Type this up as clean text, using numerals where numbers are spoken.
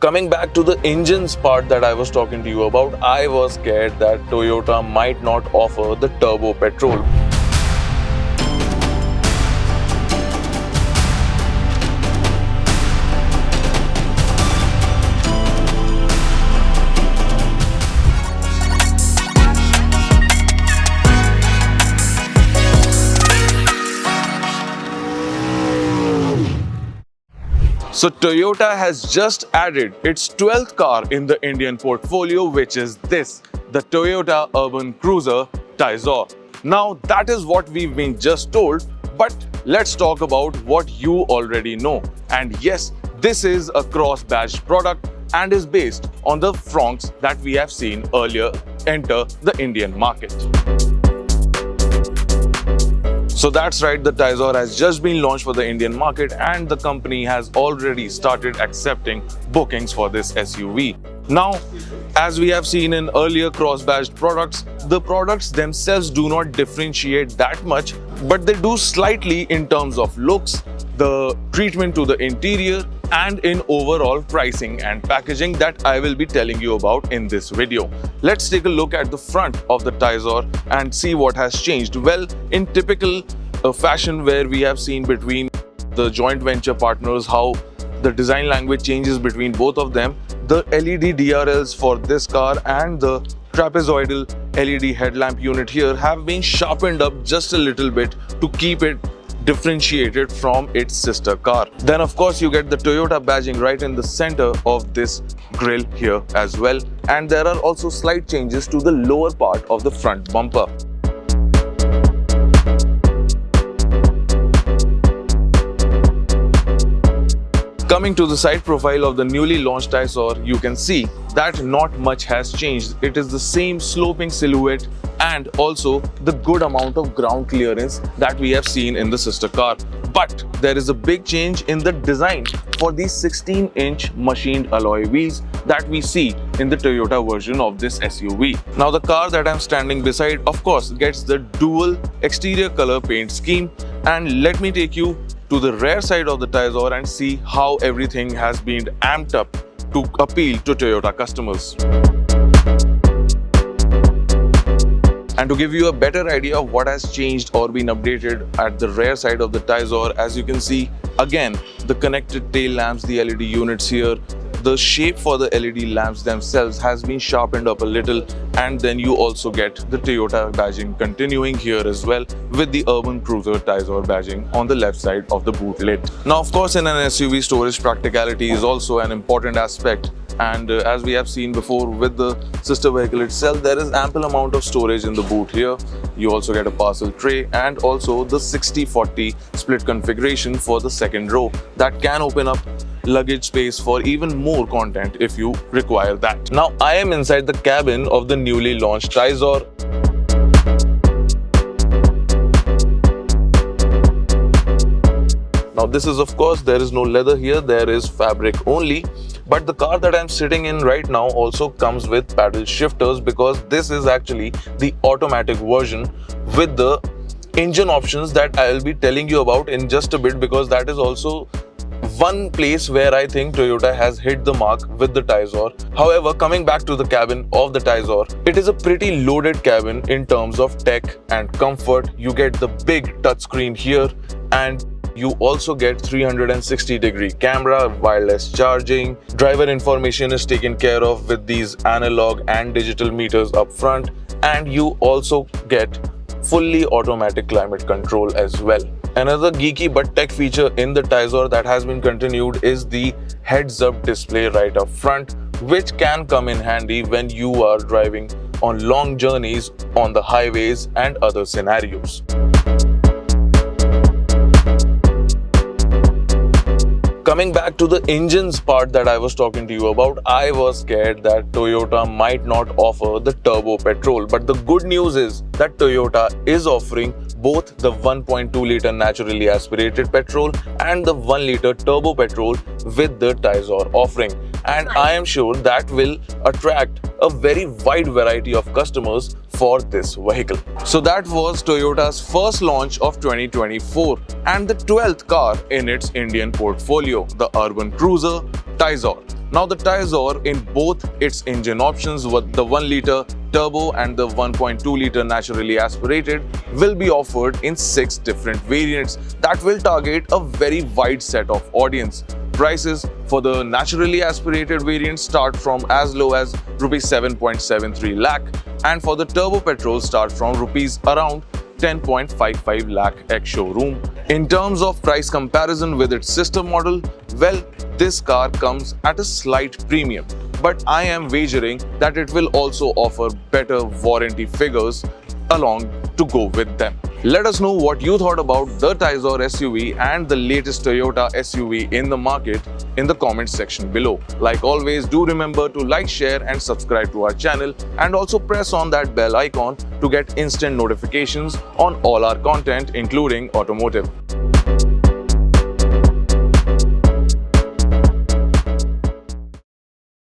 Coming back to the engines part that I was talking to you about, I was scared that Toyota might not offer the turbo petrol. So Toyota has just added its 12th car in the Indian portfolio, which is this, the Toyota Urban Cruiser Taisor. Now that is what we've been just told, but let's talk about what you already know. And yes, this is a cross-badged product and is based on the Fronx that we have seen earlier enter the Indian market. So that's right, the Taisor has just been launched for the Indian market and the company has already started accepting bookings for this SUV. Now, as we have seen in earlier cross-badged products, the products themselves do not differentiate that much, but they do slightly in terms of looks, the treatment to the interior, and in overall pricing and packaging that I will be telling you about in this video. Let's take a look at the front of the Taisor and see what has changed. Well, in typical fashion where we have seen between the joint venture partners how the design language changes between both of them, the LED DRLs for this car and the trapezoidal LED headlamp unit here have been sharpened up just a little bit to keep it differentiated from its sister car. Then of course you get the Toyota badging right in the center of this grille here as well, and there are also slight changes to the lower part of the front bumper. Coming to the side profile of the newly launched Taisor, you can see that not much has changed. It is the same sloping silhouette and also the good amount of ground clearance that we have seen in the sister car. But there is a big change in the design for these 16-inch machined alloy wheels that we see in the Toyota version of this SUV. Now the car that I'm standing beside, of course, gets the dual exterior color paint scheme, and let me take you to the rear side of the Taisor and see how everything has been amped up to appeal to Toyota customers. And to give you a better idea of what has changed or been updated at the rear side of the Taisor, as you can see, again, the connected tail lamps, the LED units here, the shape for the LED lamps themselves has been sharpened up a little, and then you also get the Toyota badging continuing here as well with the Urban Cruiser Taisor badging on the left side of the boot lid. Now of course in an SUV, storage practicality is also an important aspect, and as we have seen before with the sister vehicle itself, there is ample amount of storage in the boot here. You also get a parcel tray and also the 60-40 split configuration for the second row that can open up luggage space for even more content if you require that. Now I am inside the cabin of the newly launched Taisor. Now this is, of course, there is no leather here, there is fabric only. But the car that I'm sitting in right now also comes with paddle shifters, because this is actually the automatic version with the engine options that I'll be telling you about in just a bit, because that is also one place where I think Toyota has hit the mark with the Taisor. However, coming back to the cabin of the Taisor, it is a pretty loaded cabin in terms of tech and comfort. You get the big touchscreen here, and you also get 360-degree camera, wireless charging. Driver information is taken care of with these analog and digital meters up front, and you also get fully automatic climate control as well. Another geeky but tech feature in the Taisor that has been continued is the heads-up display right up front, which can come in handy when you are driving on long journeys on the highways and other scenarios. Coming back to the engines part that I was talking to you about, I was scared that Toyota might not offer the turbo petrol. But the good news is that Toyota is offering both the 1.2-liter naturally aspirated petrol and the 1-liter turbo petrol with the Taisor offering. And I am sure that will attract a very wide variety of customers for this vehicle. So that was Toyota's first launch of 2024 and the 12th car in its Indian portfolio, the Urban Cruiser Taisor. Now the Taisor, in both its engine options, with the 1-liter turbo and the 1.2-liter naturally aspirated, will be offered in 6 different variants that will target a very wide set of audience. Prices for the naturally aspirated variant start from as low as rupees 7.73 lakh, and for the turbo petrol start from rupees around 10.55 lakh ex-showroom. In terms of price comparison with its sister model, well, this car comes at a slight premium, but I am wagering that it will also offer better warranty figures along to go with them. Let us know what you thought about the Taisor SUV and the latest Toyota SUV in the market in the comments section below. Like always, do remember to like, share and subscribe to our channel, and also press on that bell icon to get instant notifications on all our content, including automotive.